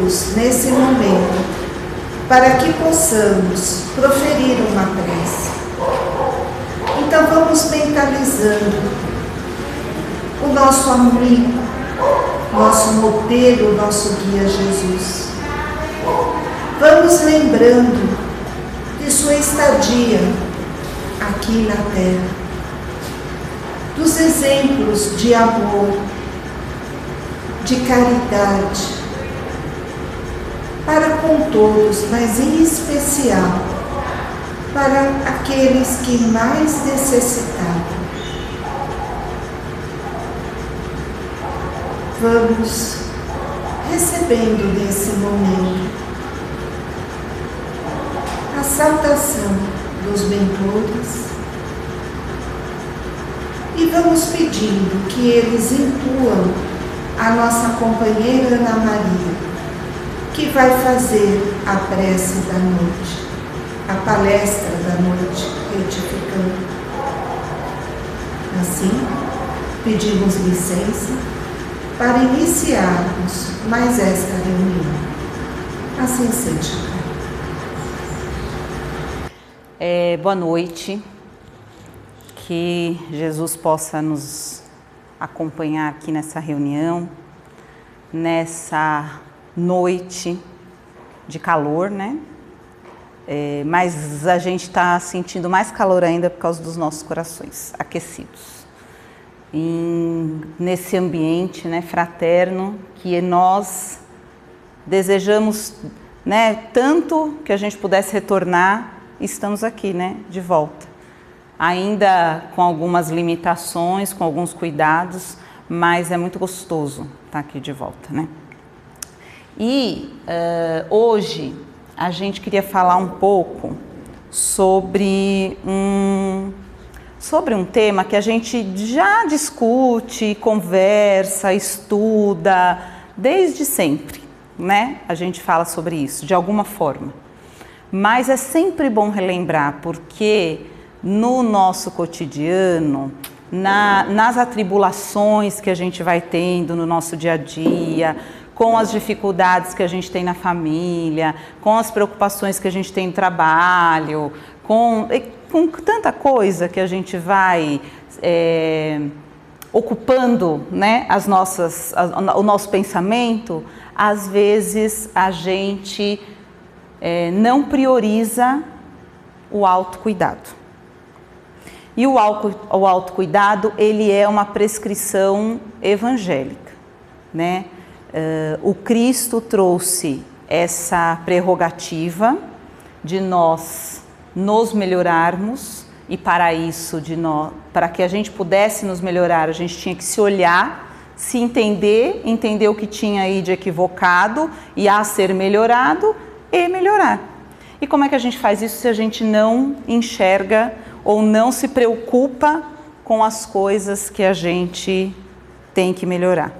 todos nesse momento para que possamos proferir uma prece. Então vamos mentalizando o nosso amigo, nosso modelo, nosso guia Jesus. Vamos lembrando de sua estadia aqui na Terra, dos exemplos de amor, de caridade, para com todos, mas em especial para aqueles que mais necessitavam. Vamos recebendo nesse momento a saudação dos mentores e vamos pedindo que eles incluam a nossa companheira Ana Maria, que vai fazer a prece da noite, a palestra da noite, retificando. Assim, pedimos licença para iniciarmos mais esta reunião. Assim seja. Boa noite, que Jesus possa nos acompanhar aqui nessa reunião, nessa noite de calor, né? Mas a gente está sentindo mais calor ainda por causa dos nossos corações aquecidos. Nesse ambiente, né, fraterno, que nós desejamos, né, tanto que a gente pudesse retornar, estamos aqui, né, de volta. Ainda com algumas limitações, com alguns cuidados, mas é muito gostoso estar aqui de volta, né? E hoje a gente queria falar um pouco sobre um tema que a gente já discute, conversa, estuda desde sempre, né? A gente fala sobre isso de alguma forma. Mas é sempre bom relembrar, porque no nosso cotidiano, nas atribulações que a gente vai tendo no nosso dia a dia, com as dificuldades que a gente tem na família, com as preocupações que a gente tem no trabalho, com tanta coisa que a gente vai ocupando, né, o nosso pensamento, às vezes a gente não prioriza o autocuidado. E o autocuidado, ele é uma prescrição evangélica, né? O Cristo trouxe essa prerrogativa de nós nos melhorarmos, e para isso, para que a gente pudesse nos melhorar, a gente tinha que se olhar, se entender o que tinha aí de equivocado e a ser melhorado e melhorar. E como é que a gente faz isso se a gente não enxerga ou não se preocupa com as coisas que a gente tem que melhorar?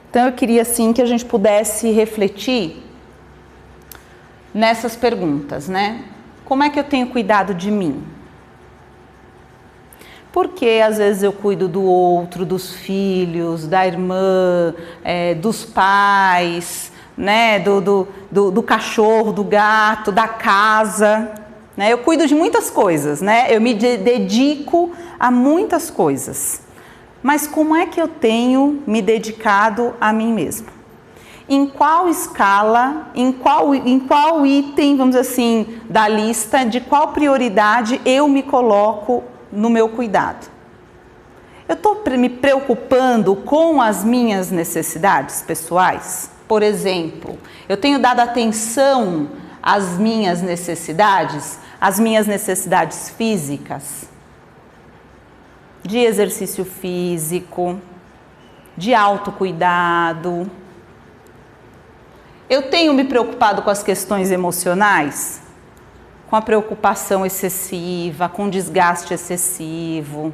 Então eu queria assim que a gente pudesse refletir nessas perguntas, né? Como é que eu tenho cuidado de mim? Porque às vezes eu cuido do outro, dos filhos, da irmã, dos pais, né? Do cachorro, do gato, da casa, né? Eu cuido de muitas coisas, né? Eu me dedico a muitas coisas. Mas como é que eu tenho me dedicado a mim mesma? Em qual escala, em qual item, vamos dizer assim, da lista, de qual prioridade eu me coloco no meu cuidado? Eu estou me preocupando com as minhas necessidades pessoais? Por exemplo, eu tenho dado atenção às minhas necessidades físicas, de exercício físico, de autocuidado. Eu tenho me preocupado com as questões emocionais, com a preocupação excessiva, com o desgaste excessivo,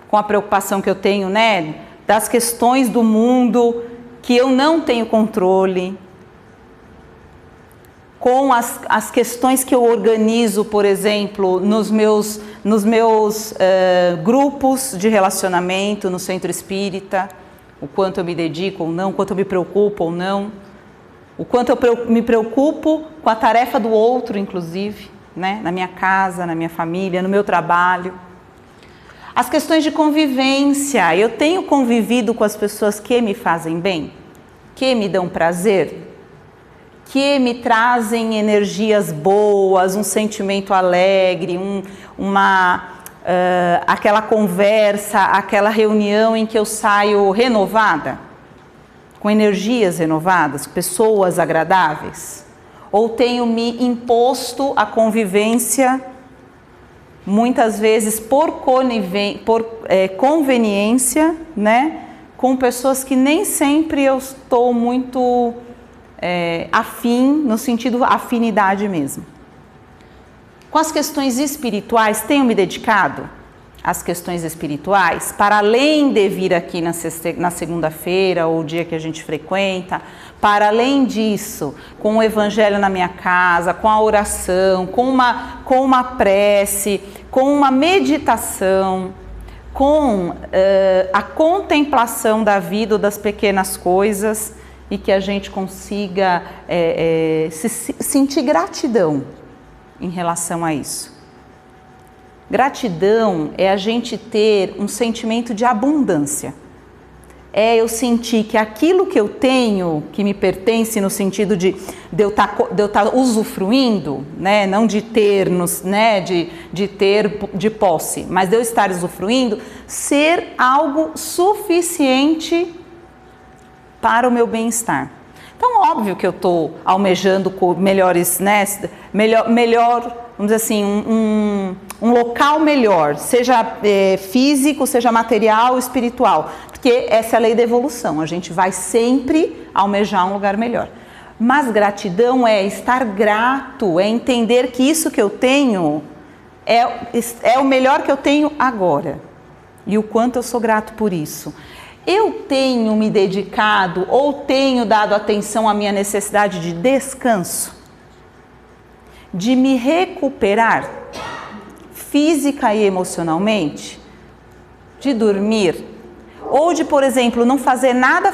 com a preocupação que eu tenho, né, das questões do mundo que eu não tenho controle, com as questões que eu organizo, por exemplo, nos meus grupos de relacionamento, no centro espírita, o quanto eu me dedico ou não, o quanto eu me preocupo ou não, o quanto eu me preocupo com a tarefa do outro, inclusive, né? Na minha casa, na minha família, no meu trabalho. As questões de convivência, eu tenho convivido com as pessoas que me fazem bem, que me dão prazer, que me trazem energias boas, um sentimento alegre, aquela conversa, aquela reunião em que eu saio renovada, com energias renovadas, pessoas agradáveis? Ou tenho me imposto a convivência, muitas vezes por conveniência, né, com pessoas que nem sempre eu estou muito afim, no sentido afinidade mesmo? Com as questões espirituais, tenho me dedicado às questões espirituais, para além de vir aqui na segunda-feira, ou o dia que a gente frequenta, para além disso, com o evangelho na minha casa, com a oração, com uma prece, com uma meditação, com a contemplação da vida ou das pequenas coisas, e que a gente consiga sentir gratidão em relação a isso. Gratidão é a gente ter um sentimento de abundância. É eu sentir que aquilo que eu tenho, que me pertence no sentido de eu estar usufruindo, né? Não de ter, né? de ter de posse, mas de eu estar usufruindo, ser algo suficiente para o meu bem-estar. Então, óbvio que eu estou almejando melhores, né? Melhor, vamos dizer assim, um local melhor, seja físico, seja material, espiritual, porque essa é a lei da evolução, a gente vai sempre almejar um lugar melhor. Mas gratidão é estar grato, é entender que isso que eu tenho é o melhor que eu tenho agora, e o quanto eu sou grato por isso. Eu tenho me dedicado ou tenho dado atenção à minha necessidade de descanso, de me recuperar física e emocionalmente, de dormir, ou de, por exemplo, não fazer nada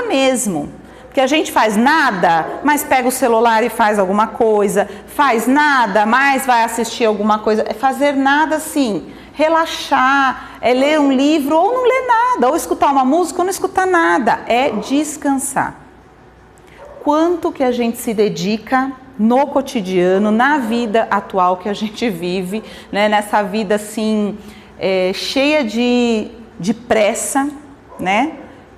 mesmo. Porque a gente faz nada, mas pega o celular e faz alguma coisa, faz nada, mas vai assistir alguma coisa. É fazer nada assim, relaxar, é ler um livro ou não ler nada, ou escutar uma música ou não escutar nada, é descansar. Quanto que a gente se dedica no cotidiano, na vida atual que a gente vive, né? Nessa vida assim, cheia de pressa, né?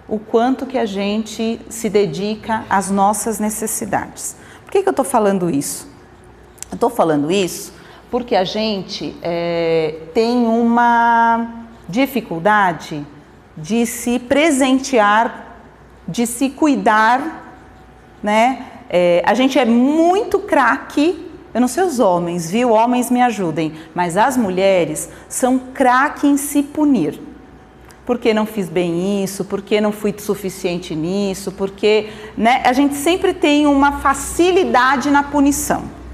O quanto que a gente se dedica às nossas necessidades. Por que eu estou falando isso? Eu estou falando isso porque a gente tem uma dificuldade de se presentear, de se cuidar, né? A gente é muito craque, eu não sei os homens, viu? Homens me ajudem, mas as mulheres são craque em se punir. Porque não fiz bem isso, porque não fui suficiente nisso, porque, né, a gente sempre tem uma facilidade na punição.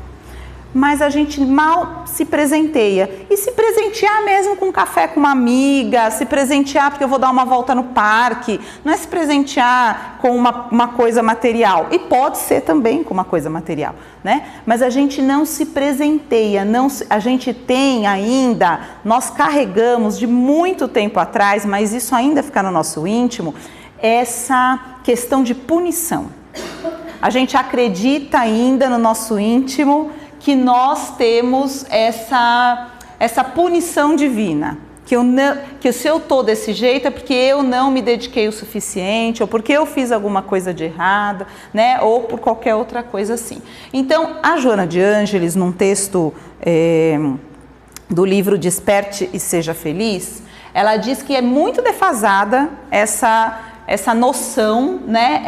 Mas a gente mal se presenteia. E se presentear mesmo com um café com uma amiga, se presentear porque eu vou dar uma volta no parque, não é se presentear com uma coisa material. E pode ser também com uma coisa material, né? Mas a gente não se presenteia, a gente tem ainda, nós carregamos de muito tempo atrás, mas isso ainda fica no nosso íntimo, essa questão de punição. A gente acredita ainda no nosso íntimo que nós temos essa punição divina, que se eu estou desse jeito é porque eu não me dediquei o suficiente, ou porque eu fiz alguma coisa de errado, né? Ou por qualquer outra coisa assim. Então, a Joana de Ângeles, num texto do livro Desperte e Seja Feliz, ela diz que é muito defasada essa noção, né?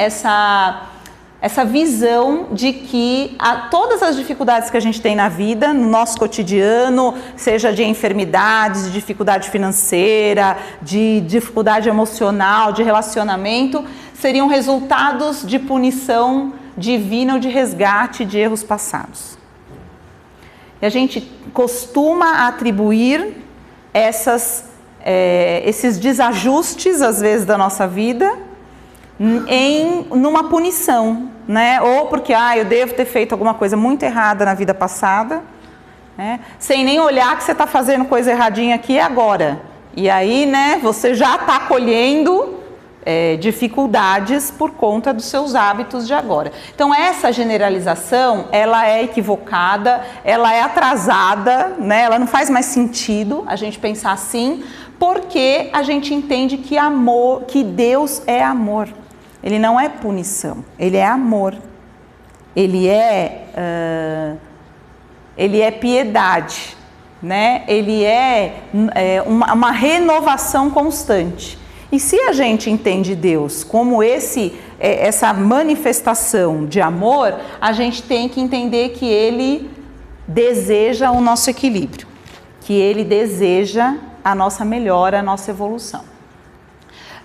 Essa visão de que todas as dificuldades que a gente tem na vida, no nosso cotidiano, seja de enfermidades, de dificuldade financeira, de dificuldade emocional, de relacionamento, seriam resultados de punição divina ou de resgate de erros passados. E a gente costuma atribuir essas esses desajustes, às vezes, da nossa vida numa punição, né? Ou porque eu devo ter feito alguma coisa muito errada na vida passada, né? Sem nem olhar que você está fazendo coisa erradinha aqui e agora. E aí, né, você já está colhendo dificuldades por conta dos seus hábitos de agora. Então, essa generalização, ela é equivocada, ela é atrasada, né? Ela não faz mais sentido a gente pensar assim, porque a gente entende que Deus é amor. Ele não é punição, ele é amor. Ele é piedade, né? Ele é uma renovação constante. E se a gente entende Deus como essa manifestação de amor, a gente tem que entender que Ele deseja o nosso equilíbrio, que Ele deseja a nossa melhora, a nossa evolução.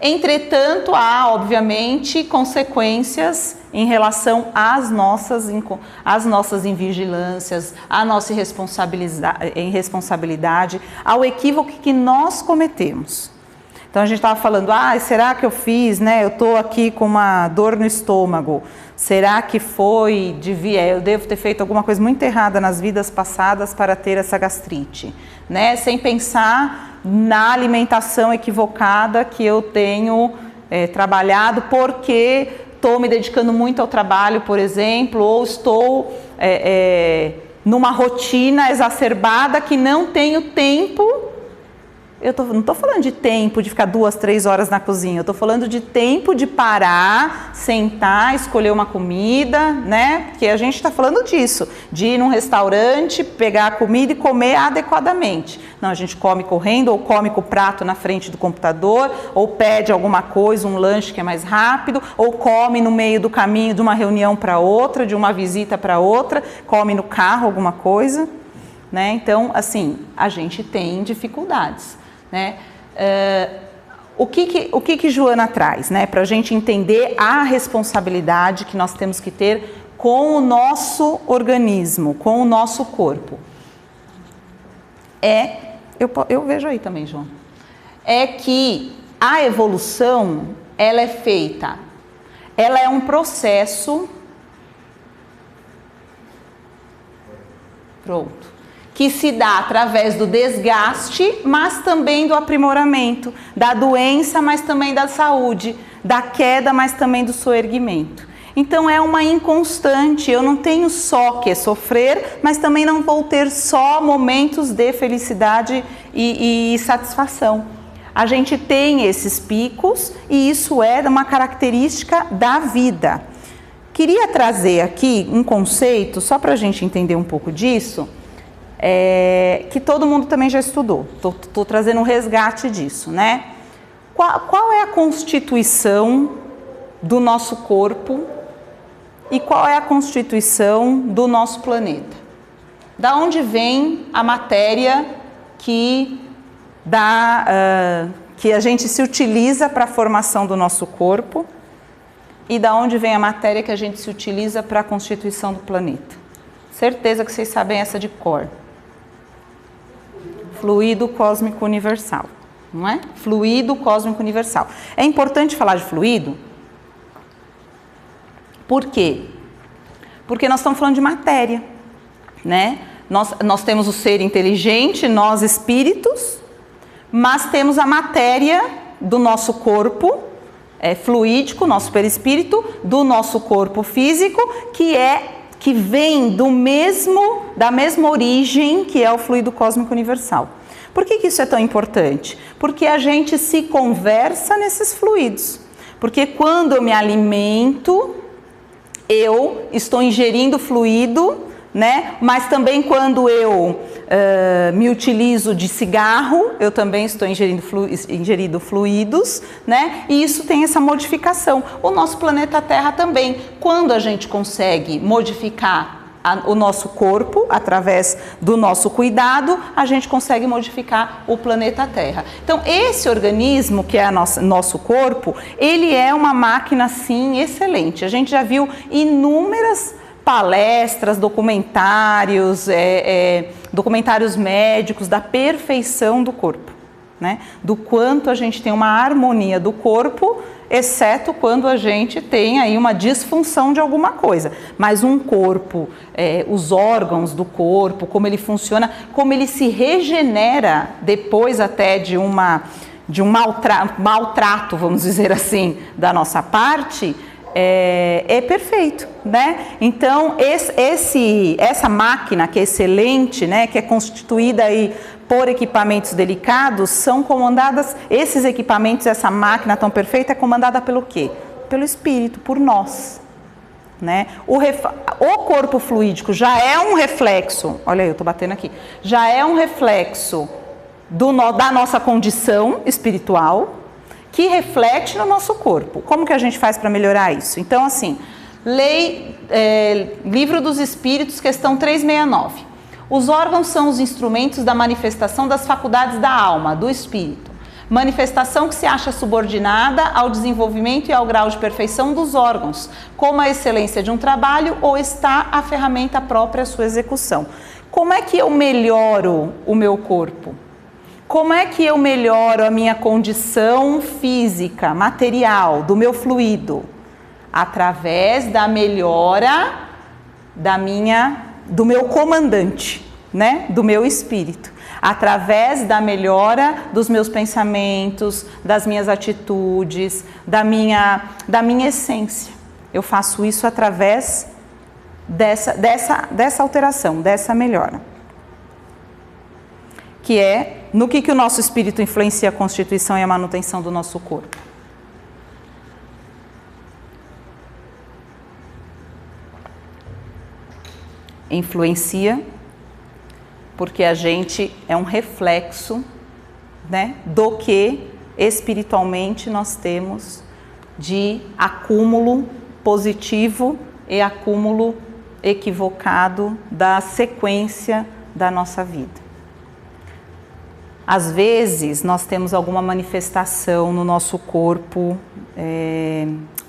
Entretanto, há, obviamente, consequências em relação às nossas invigilâncias, à nossa irresponsabilidade, ao equívoco que nós cometemos. Então, a gente estava falando, será que eu fiz, né? Eu estou aqui com uma dor no estômago. Será que eu devo ter feito alguma coisa muito errada nas vidas passadas para ter essa gastrite, né? Sem pensar na alimentação equivocada que eu tenho trabalhado, porque estou me dedicando muito ao trabalho, por exemplo, ou estou numa rotina exacerbada que não tenho tempo. Não estou falando de tempo de ficar 2, 3 horas na cozinha, eu estou falando de tempo de parar, sentar, escolher uma comida, né? Porque a gente está falando disso, de ir num restaurante, pegar a comida e comer adequadamente. Não, a gente come correndo, ou come com o prato na frente do computador, ou pede alguma coisa, um lanche que é mais rápido, ou come no meio do caminho de uma reunião para outra, de uma visita para outra, come no carro alguma coisa, né? Então, assim, a gente tem dificuldades, né? O que Joana traz, né, para a gente entender a responsabilidade que nós temos que ter com o nosso organismo, com o nosso corpo? Eu vejo aí também, João. É que a evolução, ela é feita, ela é um processo. Pronto. Que se dá através do desgaste, mas também do aprimoramento, da doença, mas também da saúde, da queda, mas também do soerguimento. Então é uma inconstante, eu não tenho só que sofrer, mas também não vou ter só momentos de felicidade e satisfação. A gente tem esses picos e isso é uma característica da vida. Queria trazer aqui um conceito, só para a gente entender um pouco disso, que todo mundo também já estudou. Estou trazendo um resgate disso, né? Qual é a constituição do nosso corpo e qual é a constituição do nosso planeta? Da onde vem a matéria que a gente se utiliza para a formação do nosso corpo e da onde vem a matéria que a gente se utiliza para a constituição do planeta? Certeza que vocês sabem essa de cor. Fluido cósmico universal, não é? Fluido cósmico universal. É importante falar de fluido. Por quê? Porque nós estamos falando de matéria, né? Nós temos o ser inteligente, nós espíritos, mas temos a matéria do nosso corpo, fluídico, nosso perispírito, do nosso corpo físico, que vem da mesma origem que é o fluido cósmico universal. Por que isso é tão importante? Porque a gente se conversa nesses fluidos. Porque quando eu me alimento, eu estou ingerindo fluido, né? Mas também quando eu me utilizo de cigarro, eu também estou ingerindo fluidos, né? E isso tem essa modificação. O nosso planeta Terra também. Quando a gente consegue modificar o nosso corpo, através do nosso cuidado, a gente consegue modificar o planeta Terra. Então, esse organismo, que é nosso corpo, ele é uma máquina, sim, excelente. A gente já viu inúmeras palestras, documentários médicos da perfeição do corpo, né? Do quanto a gente tem uma harmonia do corpo, exceto quando a gente tem aí uma disfunção de alguma coisa. Mas um corpo, os órgãos do corpo, como ele funciona, como ele se regenera depois até de um maltrato, vamos dizer assim, da nossa parte, é perfeito, né? Então, essa máquina que é excelente, né, que é constituída aí por equipamentos delicados, são comandadas, esses equipamentos, essa máquina tão perfeita é comandada pelo quê? Pelo Espírito, por nós, né? O corpo fluídico já é um reflexo, olha aí, eu estou batendo aqui, já é um reflexo da nossa condição espiritual, que reflete no nosso corpo. Como que a gente faz para melhorar isso? Então, assim, Livro dos Espíritos, questão 369. Os órgãos são os instrumentos da manifestação das faculdades da alma, do espírito. Manifestação que se acha subordinada ao desenvolvimento e ao grau de perfeição dos órgãos, como a excelência de um trabalho ou está a ferramenta própria à sua execução. Como é que eu melhoro o meu corpo? Como é que eu melhoro a minha condição física, material, do meu fluido? Através da melhora do meu comandante, né? Do meu espírito. Através da melhora dos meus pensamentos, das minhas atitudes, da minha essência. Eu faço isso através dessa alteração, dessa melhora. Que é no que o nosso espírito influencia a constituição e a manutenção do nosso corpo. Influencia porque a gente é um reflexo, né, do que espiritualmente nós temos de acúmulo positivo e acúmulo equivocado da sequência da nossa vida. Às vezes, nós temos alguma manifestação no nosso corpo,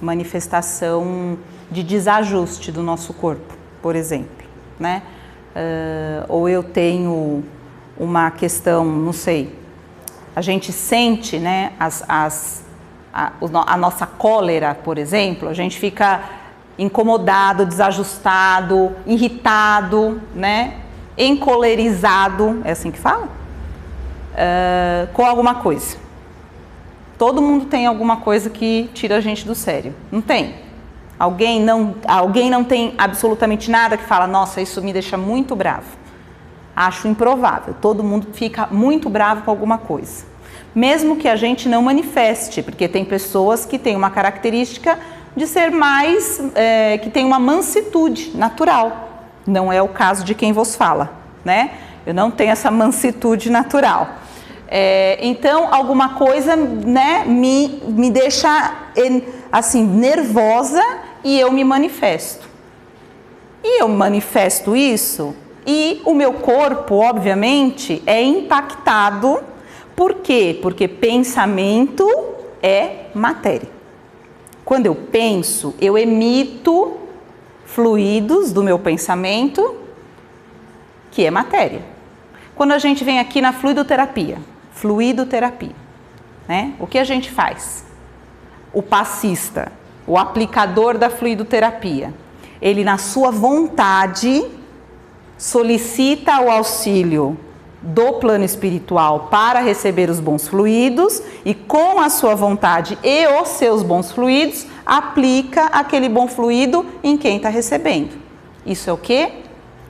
manifestação de desajuste do nosso corpo, por exemplo, né? Ou eu tenho uma questão, não sei, a gente sente, né, a nossa cólera, por exemplo, a gente fica incomodado, desajustado, irritado, né, encolerizado, é assim que fala? Com alguma coisa. Todo mundo tem alguma coisa que tira a gente do sério, não tem? Alguém não tem absolutamente nada que fala, nossa, isso me deixa muito bravo. Acho improvável, todo mundo fica muito bravo com alguma coisa. Mesmo que a gente não manifeste, porque tem pessoas que têm uma característica de ser mais, que tem uma mansitude natural. Não é o caso de quem vos fala, né? Eu não tenho essa mansitude natural. Então, alguma coisa, né, me deixa assim, nervosa e eu me manifesto. E eu manifesto isso e o meu corpo, obviamente, é impactado. Por quê? Porque pensamento é matéria. Quando eu penso, eu emito fluidos do meu pensamento, que é matéria. Quando a gente vem aqui na fluidoterapia, né? O que a gente faz? O passista, o aplicador da fluidoterapia, ele na sua vontade solicita o auxílio do plano espiritual para receber os bons fluidos e com a sua vontade e os seus bons fluidos, aplica aquele bom fluido em quem está recebendo. Isso é o quê?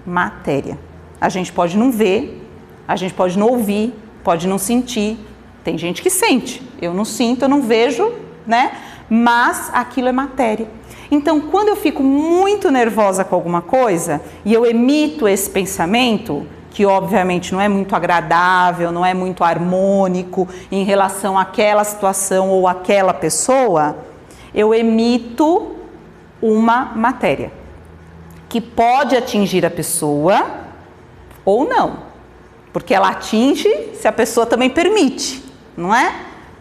Matéria. A gente pode não ver, a gente pode não ouvir, pode não sentir. Tem gente que sente, eu não sinto, eu não vejo, né? Mas aquilo é matéria. Então, quando eu fico muito nervosa com alguma coisa e eu emito esse pensamento, que obviamente não é muito agradável, não é muito harmônico em relação àquela situação ou àquela pessoa, eu emito uma matéria que pode atingir a pessoa ou não, porque ela atinge se a pessoa também permite, não é?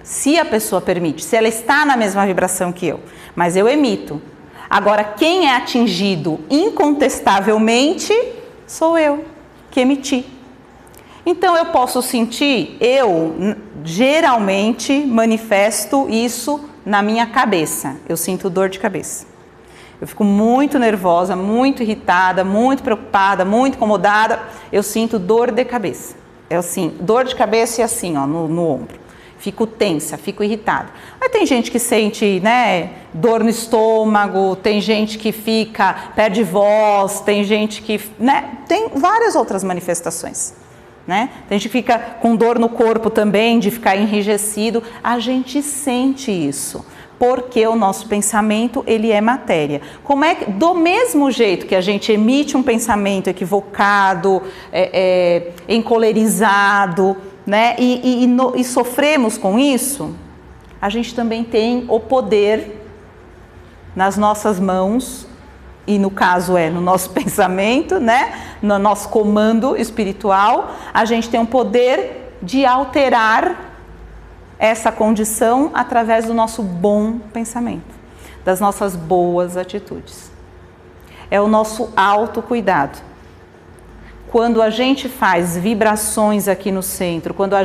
Se a pessoa permite, se ela está na mesma vibração que eu, mas eu emito. Agora, quem é atingido incontestavelmente sou eu, que emiti. Então, eu posso sentir, geralmente manifesto isso na minha cabeça. Eu sinto dor de cabeça. Eu fico muito nervosa, muito irritada, muito preocupada, muito incomodada. Eu sinto dor de cabeça. É assim, dor de cabeça e assim, ó, no ombro. Fico tensa, fico irritada. Aí tem gente que sente, né, dor no estômago, tem gente que perde voz, tem gente que, né, tem várias outras manifestações, né? Tem gente que fica com dor no corpo também, de ficar enrijecido. A gente sente isso, porque o nosso pensamento, ele é matéria. Como é que, do mesmo jeito que a gente emite um pensamento equivocado, encolerizado, né, e sofremos com isso, a gente também tem o poder nas nossas mãos, e no caso no nosso pensamento, né, no nosso comando espiritual, a gente tem o poder de alterar essa condição através do nosso bom pensamento, das nossas boas atitudes. É o nosso autocuidado. Quando a gente faz vibrações aqui no centro, quando a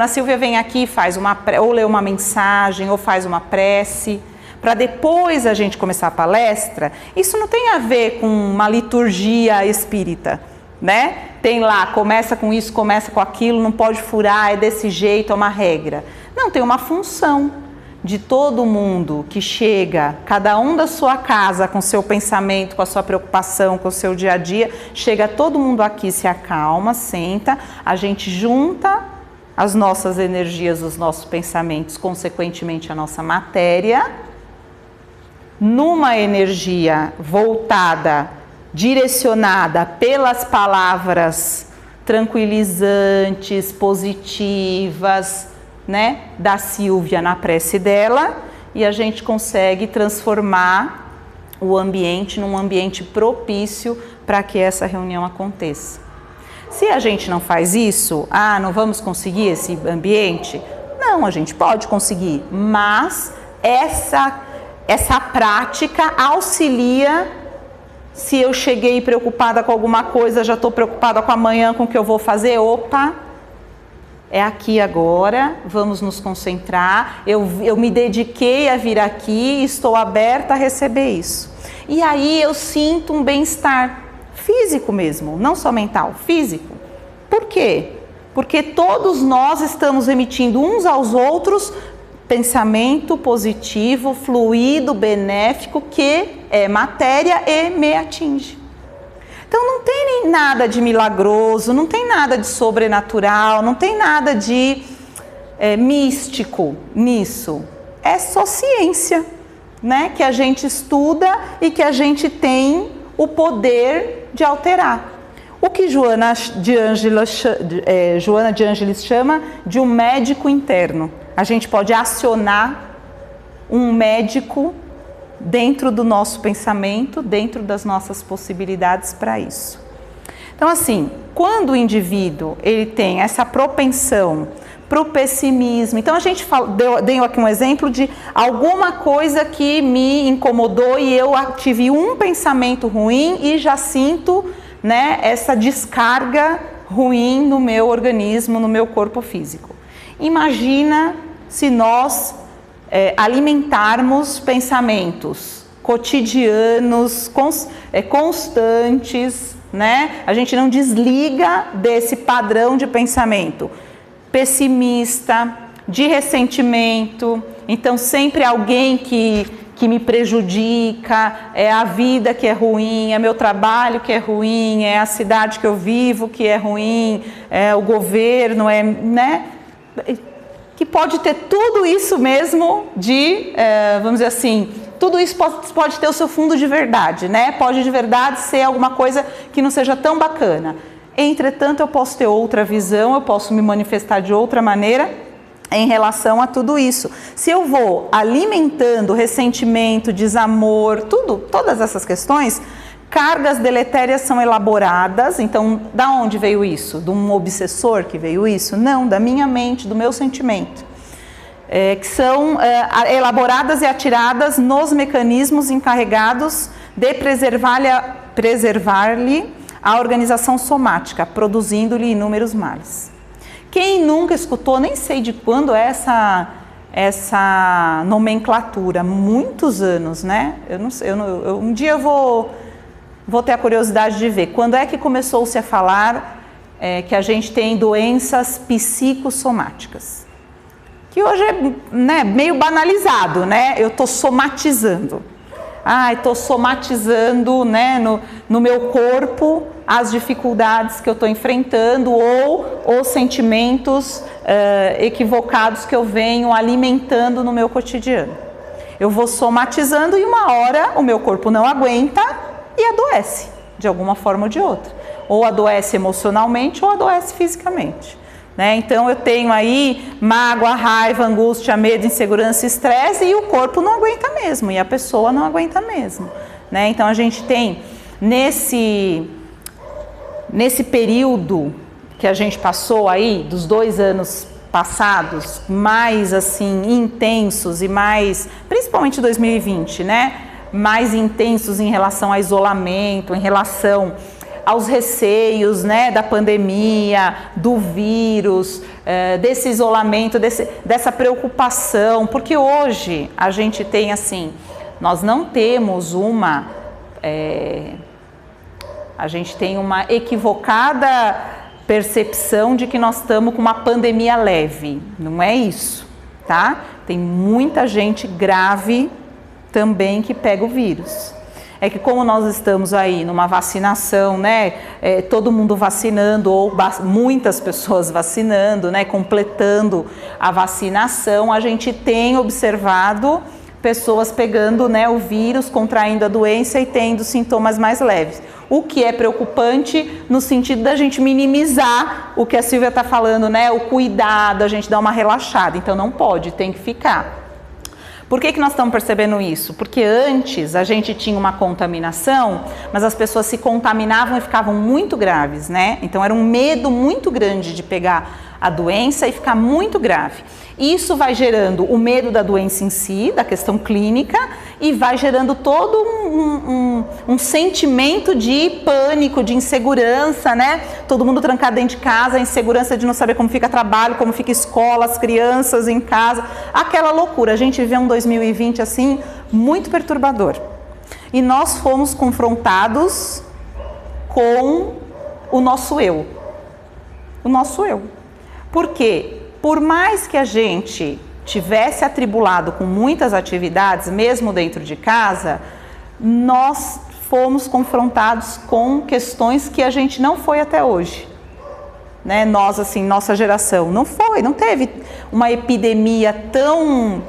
Silvia vem aqui e faz ou lê uma mensagem, ou faz uma prece, para depois a gente começar a palestra, isso não tem a ver com uma liturgia espírita, né? Tem lá, começa com isso, começa com aquilo, não pode furar, é desse jeito, é uma regra. Não, tem uma função de todo mundo que chega, cada um da sua casa, com seu pensamento, com a sua preocupação, com o seu dia a dia, chega todo mundo aqui, se acalma, senta, a gente junta as nossas energias, os nossos pensamentos, consequentemente a nossa matéria, numa energia voltada, direcionada pelas palavras tranquilizantes, positivas, né, da Silvia na prece dela, e a gente consegue transformar o ambiente num ambiente propício para que essa reunião aconteça. Se a gente não faz isso, não vamos conseguir esse ambiente? Não, a gente pode conseguir, mas essa prática auxilia. Se eu cheguei preocupada com alguma coisa, já estou preocupada com amanhã, com o que eu vou fazer, é aqui agora, vamos nos concentrar, eu me dediquei a vir aqui, estou aberta a receber isso. E aí eu sinto um bem-estar físico mesmo, não só mental, físico. Por quê? Porque todos nós estamos emitindo uns aos outros pensamento positivo, fluido, benéfico, que é matéria e me atinge. Então não tem nada de milagroso, não tem nada de sobrenatural, não tem nada de místico nisso. É só ciência, né? Que a gente estuda e que a gente tem o poder de alterar. O que Joana de Ângeles chama de um médico interno. A gente pode acionar um médico dentro do nosso pensamento, dentro das nossas possibilidades para isso. Então, assim, quando o indivíduo ele tem essa propensão para o pessimismo, então a gente deu aqui um exemplo de alguma coisa que me incomodou e eu tive um pensamento ruim e já sinto, né, essa descarga ruim no meu organismo, no meu corpo físico. Imagina se nós alimentarmos pensamentos cotidianos, constantes, né? A gente não desliga desse padrão de pensamento pessimista, de ressentimento. Então sempre alguém que me prejudica, é a vida que é ruim, é meu trabalho que é ruim, é a cidade que eu vivo que é ruim, é o governo, né? Que pode ter tudo isso mesmo vamos dizer assim, tudo isso pode ter o seu fundo de verdade, né? Pode de verdade ser alguma coisa que não seja tão bacana. Entretanto, eu posso ter outra visão, eu posso me manifestar de outra maneira em relação a tudo isso. Se eu vou alimentando ressentimento, desamor, todas essas questões, cargas deletérias são elaboradas. Então, da onde veio isso? De um obsessor que veio isso? Não, da minha mente, do meu sentimento. Que são elaboradas e atiradas nos mecanismos encarregados de preservar-lhe a organização somática, produzindo-lhe inúmeros males. Quem nunca escutou, nem sei de quando é essa nomenclatura, muitos anos, né? Eu não sei, um dia eu vou ter a curiosidade de ver quando é que começou-se a falar que a gente tem doenças psicossomáticas, que hoje é, né, meio banalizado, né? Eu estou somatizando. Estou somatizando, né, no meu corpo as dificuldades que eu estou enfrentando ou os sentimentos equivocados que eu venho alimentando no meu cotidiano. Eu vou somatizando e uma hora o meu corpo não aguenta e adoece, de alguma forma ou de outra. Ou adoece emocionalmente ou adoece fisicamente. Né? Então eu tenho aí mágoa, raiva, angústia, medo, insegurança, estresse e o corpo não aguenta mesmo e a pessoa não aguenta mesmo. Né? Então a gente tem nesse período que a gente passou aí, dos 2 anos passados, mais assim intensos e mais, principalmente 2020, né? Mais intensos em relação ao isolamento, em relação aos receios, né, da pandemia, do vírus, desse isolamento, dessa preocupação, porque hoje a gente tem assim, nós não temos a gente tem uma equivocada percepção de que nós estamos com uma pandemia leve, não é isso, tá? Tem muita gente grave também que pega o vírus. É que como nós estamos aí numa vacinação, né, todo mundo vacinando ou muitas pessoas vacinando, né, completando a vacinação, a gente tem observado pessoas pegando, né, o vírus, contraindo a doença e tendo sintomas mais leves. O que é preocupante no sentido da gente minimizar o que a Silvia está falando, né, o cuidado, a gente dá uma relaxada. Então não pode, tem que ficar. Por que nós estamos percebendo isso? Porque antes a gente tinha uma contaminação, mas as pessoas se contaminavam e ficavam muito graves, né? Então era um medo muito grande de pegar a doença e ficar muito grave. Isso vai gerando o medo da doença em si, da questão clínica, e vai gerando todo um sentimento de pânico, de insegurança, né? Todo mundo trancado dentro de casa, a insegurança de não saber como fica trabalho, como fica escola, as crianças em casa, aquela loucura. A gente vê um 2020 assim, muito perturbador. E nós fomos confrontados com o nosso eu. O nosso eu. Por quê? Por mais que a gente tivesse atribulado com muitas atividades, mesmo dentro de casa, nós fomos confrontados com questões que a gente não foi até hoje. Né? Nós, assim, nossa geração, não teve uma epidemia tão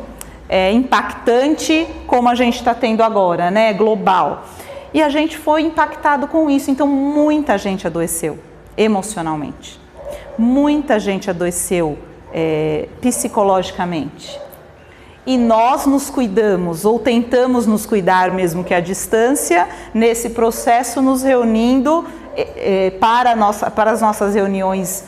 impactante como a gente está tendo agora, né? Global. E a gente foi impactado com isso, então muita gente adoeceu emocionalmente. Muita gente adoeceu psicologicamente. E nós nos cuidamos, ou tentamos nos cuidar mesmo que à distância, nesse processo nos reunindo para as nossas reuniões,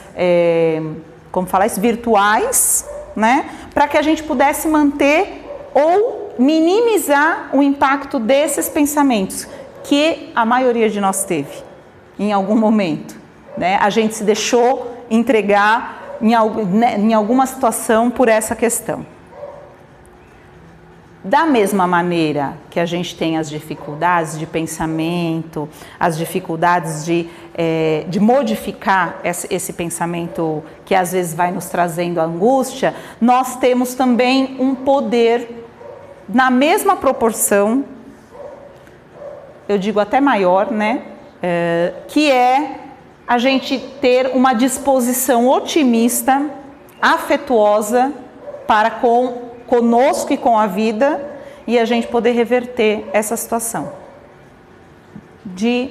como falar isso, virtuais, né? Para que a gente pudesse manter ou minimizar o impacto desses pensamentos, que a maioria de nós teve em algum momento, né? A gente se deixou entregar em alguma situação por essa questão. Da mesma maneira que a gente tem as dificuldades de pensamento, as dificuldades de modificar esse pensamento que às vezes vai nos trazendo angústia, nós temos também um poder na mesma proporção, eu digo até maior, né? Que é a gente ter uma disposição otimista, afetuosa para conosco e com a vida, e a gente poder reverter essa situação de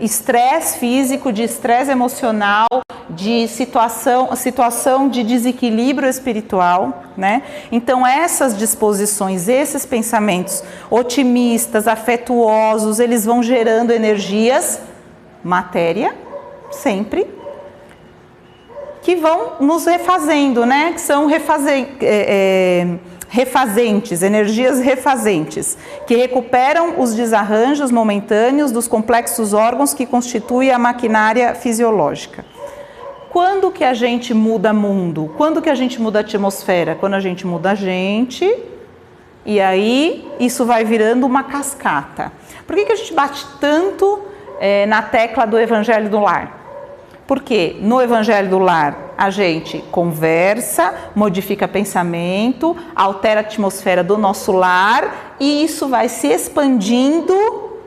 estresse físico, de estresse emocional, de situação de desequilíbrio espiritual, né? Então essas disposições, esses pensamentos otimistas, afetuosos, eles vão gerando energias, matéria, sempre, que vão nos refazendo, né? Que são refazentes, energias refazentes, que recuperam os desarranjos momentâneos dos complexos órgãos que constituem a maquinária fisiológica. Quando que a gente muda mundo? Quando que a gente muda a atmosfera? Quando a gente muda a gente, e aí isso vai virando uma cascata. Por que a gente bate tanto na tecla do Evangelho do Lar? Porque no Evangelho do Lar a gente conversa, modifica pensamento, altera a atmosfera do nosso lar e isso vai se expandindo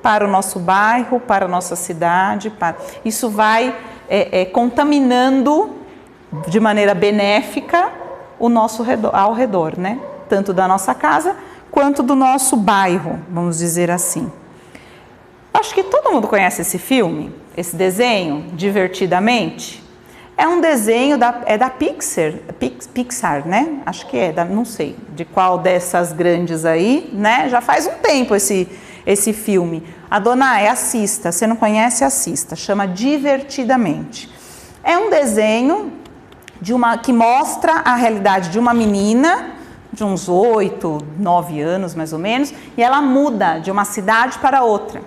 para o nosso bairro, para a nossa cidade, isso vai contaminando de maneira benéfica o nosso ao redor, né? Tanto da nossa casa quanto do nosso bairro, vamos dizer assim. Acho que todo mundo conhece esse filme, esse desenho, Divertidamente. É um desenho da Pixar, né? Acho que não sei de qual dessas grandes aí, né? Já faz um tempo esse filme. Adonai, assista, você não conhece, assista, chama Divertidamente. É um desenho que mostra a realidade de uma menina de uns 8, 9 anos mais ou menos, e ela muda de uma cidade para outra.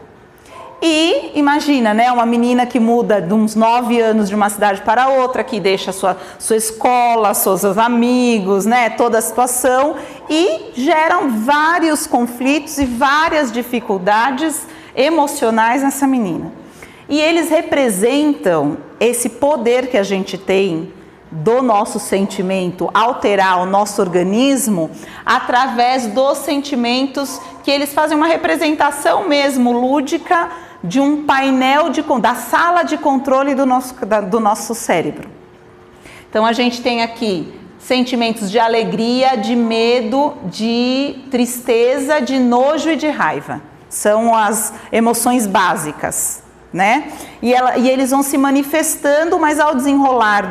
E imagina, né, uma menina que muda de uns 9 anos de uma cidade para outra, que deixa sua escola, seus amigos, né, toda a situação, e geram vários conflitos e várias dificuldades emocionais nessa menina. E eles representam esse poder que a gente tem do nosso sentimento alterar o nosso organismo através dos sentimentos, que eles fazem uma representação mesmo lúdica de um painel da sala de controle do nosso cérebro. Então a gente tem aqui sentimentos de alegria, de medo, de tristeza, de nojo e de raiva. São as emoções básicas, né? E eles vão se manifestando, mas ao desenrolar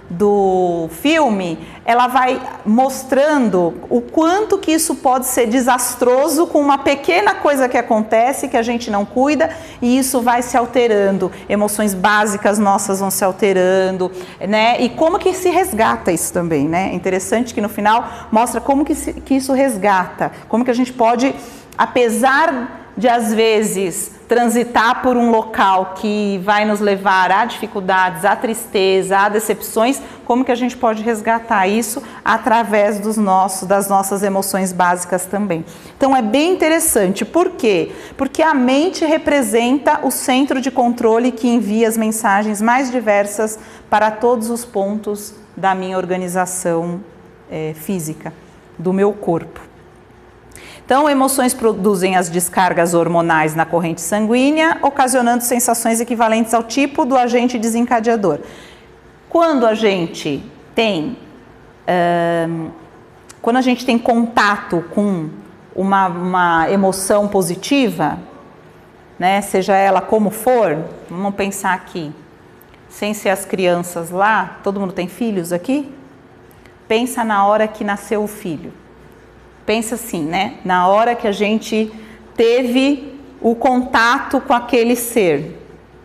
do filme, ela vai mostrando o quanto que isso pode ser desastroso com uma pequena coisa que acontece, que a gente não cuida, e isso vai se alterando, emoções básicas nossas vão se alterando, né? E como que se resgata isso também, né? É interessante que no final mostra como que isso resgata, como que a gente pode, apesar de às vezes transitar por um local que vai nos levar a dificuldades, a tristeza, a decepções, como que a gente pode resgatar isso através das nossas emoções básicas também. Então é bem interessante. Por quê? Porque a mente representa o centro de controle que envia as mensagens mais diversas para todos os pontos da minha organização física, do meu corpo. Então, emoções produzem as descargas hormonais na corrente sanguínea, ocasionando sensações equivalentes ao tipo do agente desencadeador. Quando a gente tem contato com uma emoção positiva, né, seja ela como for, vamos pensar aqui, sem ser as crianças lá, todo mundo tem filhos aqui? Pensa na hora que nasceu o filho. Pensa assim, né? Na hora que a gente teve o contato com aquele ser,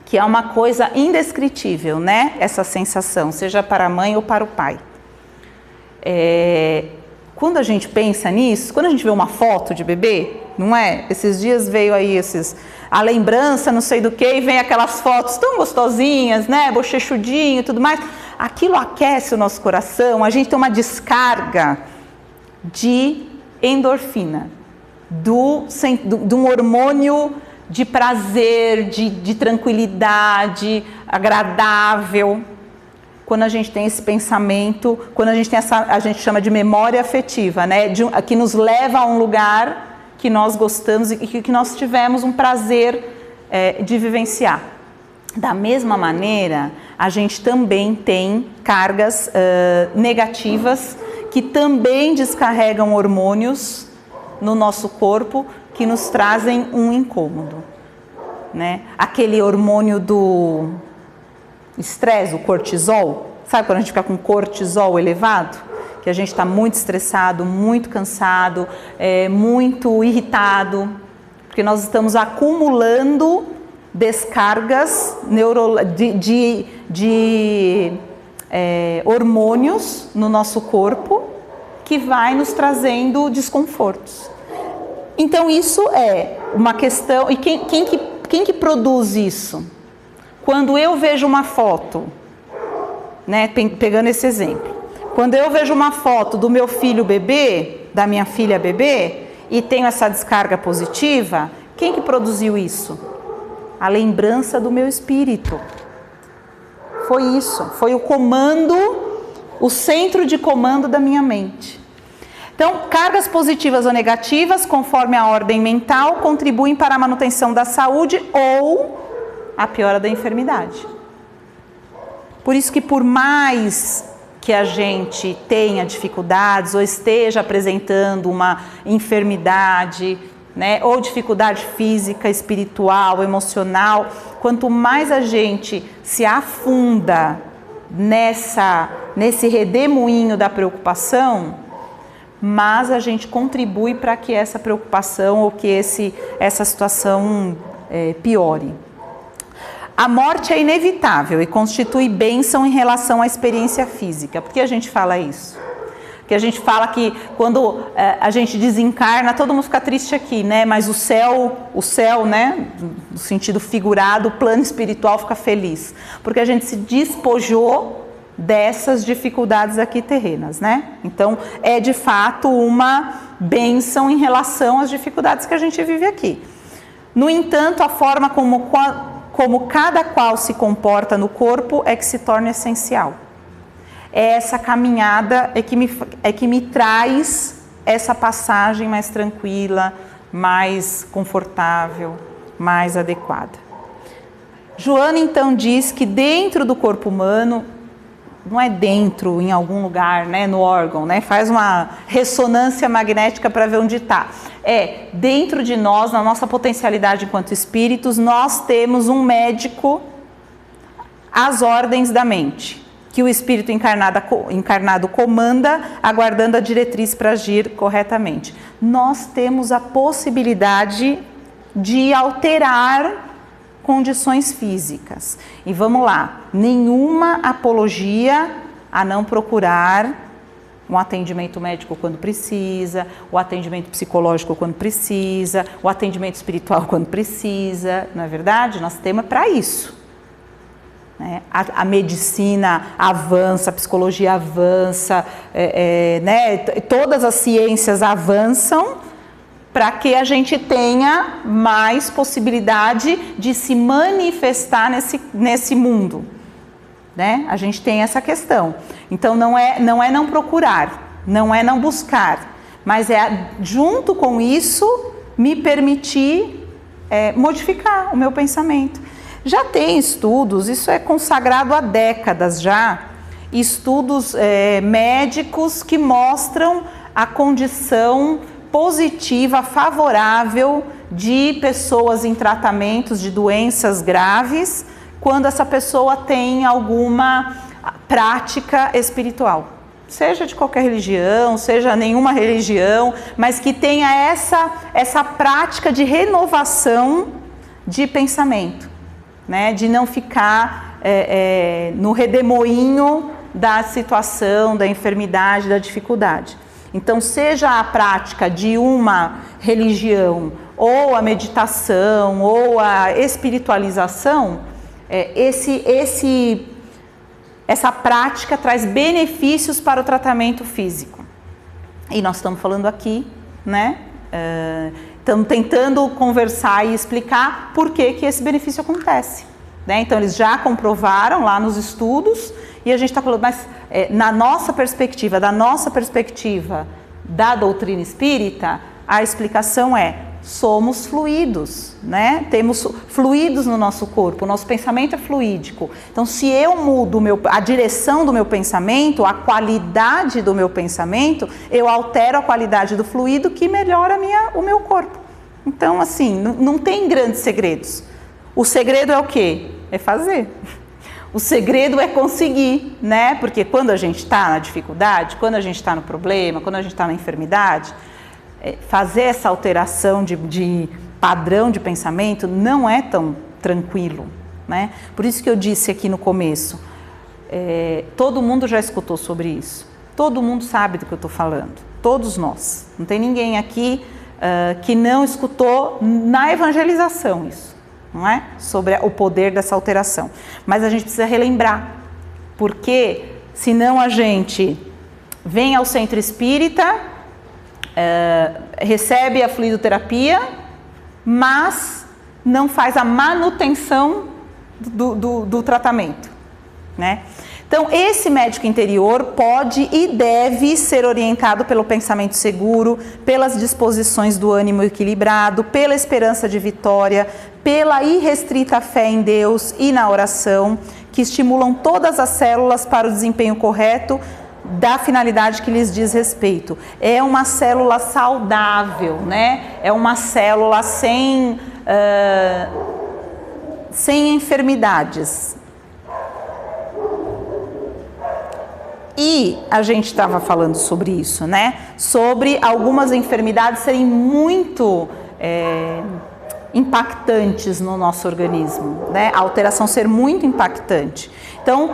que é uma coisa indescritível, né? Essa sensação, seja para a mãe ou para o pai. Quando a gente pensa nisso, quando a gente vê uma foto de bebê, não é? Esses dias veio aí a lembrança, não sei do que, e vem aquelas fotos tão gostosinhas, né? Bochechudinho e tudo mais. Aquilo aquece o nosso coração, a gente tem uma descarga de endorfina, de um hormônio de prazer, de tranquilidade, agradável. Quando a gente tem esse pensamento, quando a gente tem a gente chama de memória afetiva, né? Que nos leva a um lugar que nós gostamos e que nós tivemos um prazer de vivenciar. Da mesma maneira, a gente também tem cargas negativas que também descarregam hormônios no nosso corpo que nos trazem um incômodo, né? Aquele hormônio do estresse, o cortisol, sabe quando a gente fica com cortisol elevado? Que a gente está muito estressado, muito cansado, muito irritado, porque nós estamos acumulando descargas de hormônios no nosso corpo que vai nos trazendo desconfortos. Então isso é uma questão, e quem que produz isso? Quando eu vejo uma foto né, pegando esse exemplo. Quando eu vejo uma foto do meu filho bebê, da minha filha bebê, e tenho essa descarga positiva, quem que produziu isso? A lembrança do meu espírito. Foi isso, foi o comando, o centro de comando da minha mente. Então, cargas positivas ou negativas, conforme a ordem mental, contribuem para a manutenção da saúde ou a piora da enfermidade. Por isso que por mais que a gente tenha dificuldades ou esteja apresentando uma enfermidade, né, ou dificuldade física, espiritual, emocional, quanto mais a gente se afunda nesse redemoinho da preocupação, mas a gente contribui para que essa preocupação ou que essa situação piore. A morte é inevitável e constitui bênção em relação à experiência física. Por que a gente fala isso? Porque a gente fala que quando a gente desencarna, todo mundo fica triste aqui, né? Mas o céu, né? No sentido figurado, o plano espiritual fica feliz. Porque a gente se despojou dessas dificuldades aqui terrenas, né? Então, é de fato uma bênção em relação às dificuldades que a gente vive aqui. No entanto, a forma como cada qual se comporta no corpo é que se torna essencial. É essa caminhada que me traz essa passagem mais tranquila, mais confortável, mais adequada. Joana então diz que dentro do corpo humano, não é dentro, em algum lugar, né, no órgão, né, faz uma ressonância magnética para ver onde está. É dentro de nós, na nossa potencialidade enquanto espíritos, nós temos um médico às ordens da mente, que o espírito encarnado comanda, aguardando a diretriz para agir corretamente. Nós temos a possibilidade de alterar condições físicas. E vamos lá, nenhuma apologia a não procurar um atendimento médico quando precisa, o atendimento psicológico quando precisa, o atendimento espiritual quando precisa, não é verdade? Nós temos para isso. Né? A medicina avança, a psicologia avança, né? Todas as ciências avançam para que a gente tenha mais possibilidade de se manifestar nesse mundo, né? A gente tem essa questão. Então não é não procurar, não é não buscar, mas é junto com isso me permitir modificar o meu pensamento. Já tem estudos, isso é consagrado há décadas já, estudos médicos que mostram a condição positiva, favorável de pessoas em tratamentos de doenças graves, quando essa pessoa tem alguma prática espiritual. Seja de qualquer religião, seja nenhuma religião, mas que tenha essa prática de renovação de pensamento, né? De não ficar no redemoinho da situação, da enfermidade, da dificuldade. Então, seja a prática de uma religião, ou a meditação, ou a espiritualização, essa prática traz benefícios para o tratamento físico. E nós estamos falando aqui, né? Estamos tentando conversar e explicar por que esse benefício acontece. Né? Então, eles já comprovaram lá nos estudos, e a gente está falando, mas da nossa perspectiva da doutrina espírita, a explicação somos fluidos, né? Temos fluidos no nosso corpo, o nosso pensamento é fluídico. Então, se eu mudo a direção do meu pensamento, a qualidade do meu pensamento, eu altero a qualidade do fluido que melhora o meu corpo. Então, assim, não tem grandes segredos. O segredo é o quê? É fazer. O segredo é conseguir, né? Porque quando a gente está na dificuldade, quando a gente está no problema, quando a gente está na enfermidade, fazer essa alteração de padrão de pensamento não é tão tranquilo, né? Por isso que eu disse aqui no começo, todo mundo já escutou sobre isso, todo mundo sabe do que eu estou falando, todos nós. Não tem ninguém aqui que não escutou na evangelização isso, não é? Sobre o poder dessa alteração. Mas a gente precisa relembrar, Porque senão a gente vem ao centro espírita, recebe a fluidoterapia, mas não faz a manutenção do tratamento, né? Então, esse médico interior pode e deve ser orientado pelo pensamento seguro, pelas disposições do ânimo equilibrado, pela esperança de vitória, pela irrestrita fé em Deus e na oração, que estimulam todas as células para o desempenho correto da finalidade que lhes diz respeito. É uma célula saudável, né? É uma célula sem enfermidades. E a gente estava falando sobre isso, né? Sobre algumas enfermidades serem muito impactantes no nosso organismo, né? A alteração ser muito impactante. Então,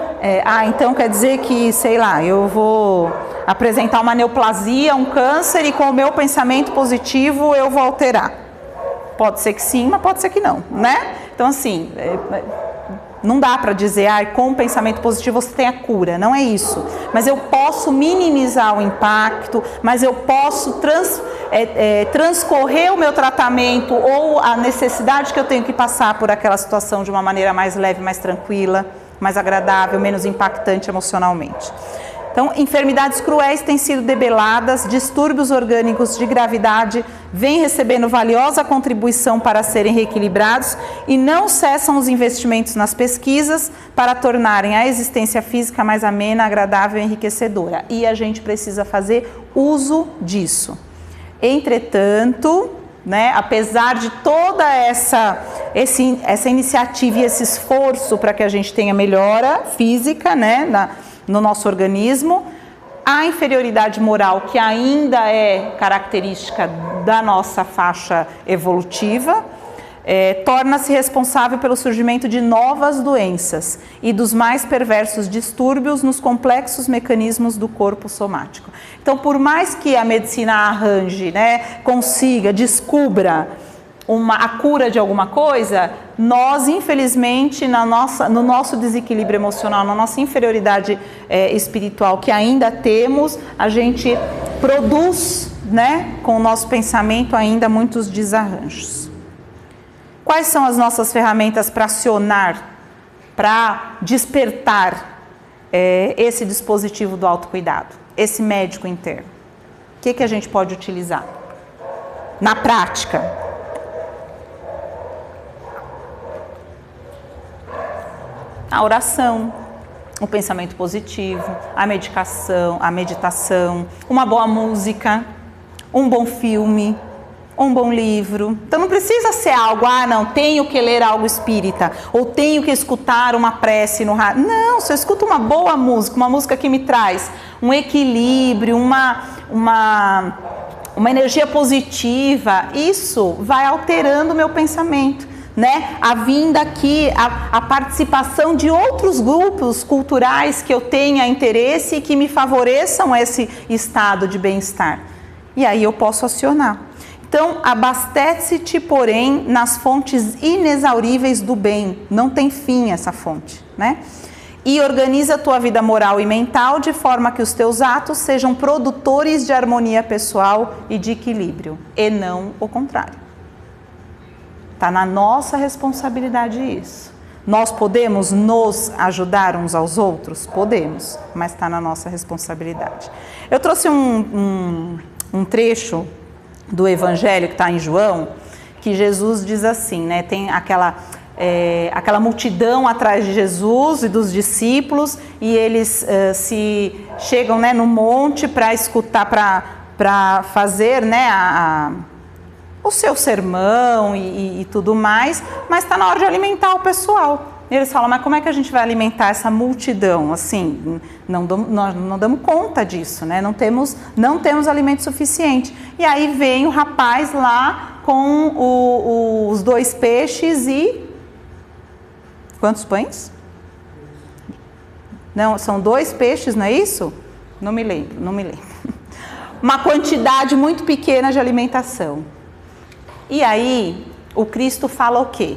então quer dizer que, sei lá, eu vou apresentar uma neoplasia, um câncer, e com o meu pensamento positivo eu vou alterar. Pode ser que sim, mas pode ser que não, né? Então, assim, não dá para dizer, com o pensamento positivo você tem a cura, não é isso. Mas eu posso minimizar o impacto, mas eu posso transcorrer o meu tratamento ou a necessidade que eu tenho que passar por aquela situação de uma maneira mais leve, mais tranquila, mais agradável, menos impactante emocionalmente. Então, enfermidades cruéis têm sido debeladas, distúrbios orgânicos de gravidade vêm recebendo valiosa contribuição para serem reequilibrados e não cessam os investimentos nas pesquisas para tornarem a existência física mais amena, agradável e enriquecedora. E a gente precisa fazer uso disso. Entretanto, né, apesar de toda essa iniciativa e esse esforço para que a gente tenha melhora física, né, no nosso organismo, a inferioridade moral, que ainda é característica da nossa faixa evolutiva, torna-se responsável pelo surgimento de novas doenças e dos mais perversos distúrbios nos complexos mecanismos do corpo somático. Então, por mais que a medicina arranje, né, consiga, descubra a cura de alguma coisa, nós, infelizmente, no nosso desequilíbrio emocional, na nossa inferioridade espiritual que ainda temos, a gente produz, né, com o nosso pensamento ainda muitos desarranjos. Quais são as nossas ferramentas para acionar, para despertar esse dispositivo do autocuidado, esse médico interno? O que a gente pode utilizar na prática? A oração, o pensamento positivo, a meditação, uma boa música, um bom filme, um bom livro. Então não precisa ser algo, não, tenho que ler algo espírita, ou tenho que escutar uma prece no rádio. Não, se eu escuto uma boa música, uma música que me traz um equilíbrio, uma energia positiva, isso vai alterando o meu pensamento. Né? A vinda aqui, a participação de outros grupos culturais que eu tenha interesse e que me favoreçam esse estado de bem-estar. E aí eu posso acionar. Então, abastece-te, porém, nas fontes inexauríveis do bem. Não tem fim essa fonte, né? E organiza a tua vida moral e mental de forma que os teus atos sejam produtores de harmonia pessoal e de equilíbrio, e não o contrário. Está na nossa responsabilidade isso. Nós podemos nos ajudar uns aos outros? Podemos, mas está na nossa responsabilidade. Eu trouxe um trecho do Evangelho que está em João, que Jesus diz assim, né? Tem aquela multidão atrás de Jesus e dos discípulos, e eles chegam, né, no monte para escutar, para fazer, né, o seu sermão e tudo mais, mas está na hora de alimentar o pessoal. E eles falam, mas como é que a gente vai alimentar essa multidão? Assim, nós não damos conta disso, né? Não temos alimento suficiente. E aí vem o rapaz lá com os 2 peixes e... Quantos pães? Não, são 2 peixes, não é isso? Não me lembro. Uma quantidade muito pequena de alimentação. E aí, o Cristo fala o quê?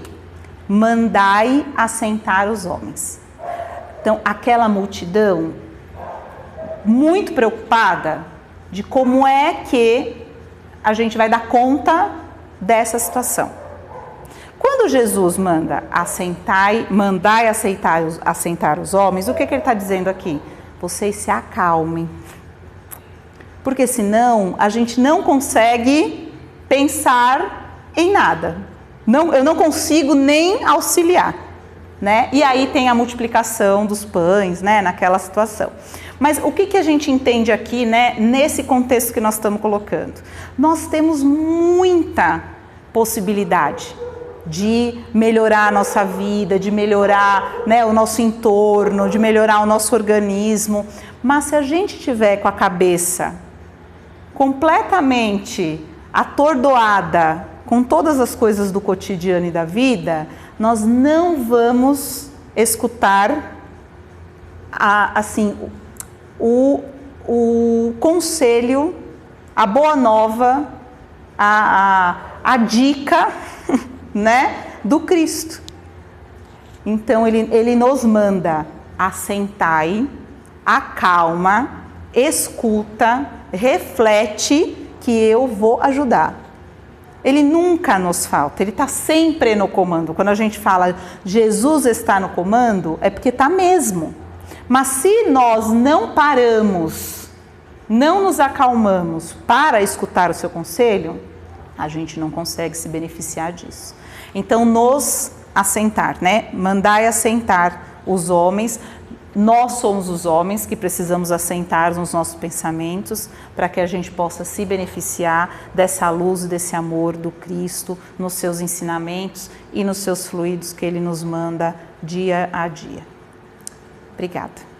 Mandai assentar os homens. Então, aquela multidão muito preocupada de como é que a gente vai dar conta dessa situação. Quando Jesus manda mandar e assentar os homens, o que ele está dizendo aqui? Vocês se acalmem. Porque senão a gente não consegue pensar em nada. Eu não consigo nem auxiliar, né? E aí tem a multiplicação dos pães, né? Naquela situação. Mas o que a gente entende aqui, né? Nesse contexto que nós estamos colocando? Nós temos muita possibilidade de melhorar a nossa vida, de melhorar, né, o nosso entorno, de melhorar o nosso organismo. Mas se a gente tiver com a cabeça completamente atordoada com todas as coisas do cotidiano e da vida, nós não vamos escutar o conselho, a boa nova, a dica, né, do Cristo. Então ele nos manda: assentai, acalma, escuta, reflete que eu vou ajudar. Ele nunca nos falta, ele está sempre no comando. Quando a gente fala Jesus está no comando, é porque está mesmo. Mas se nós não paramos, não nos acalmamos para escutar o seu conselho, a gente não consegue se beneficiar disso. Então, nos assentar, né? Mandai assentar os homens. Nós somos os homens que precisamos assentar nos nossos pensamentos para que a gente possa se beneficiar dessa luz e desse amor do Cristo nos seus ensinamentos e nos seus fluidos que Ele nos manda dia a dia. Obrigada.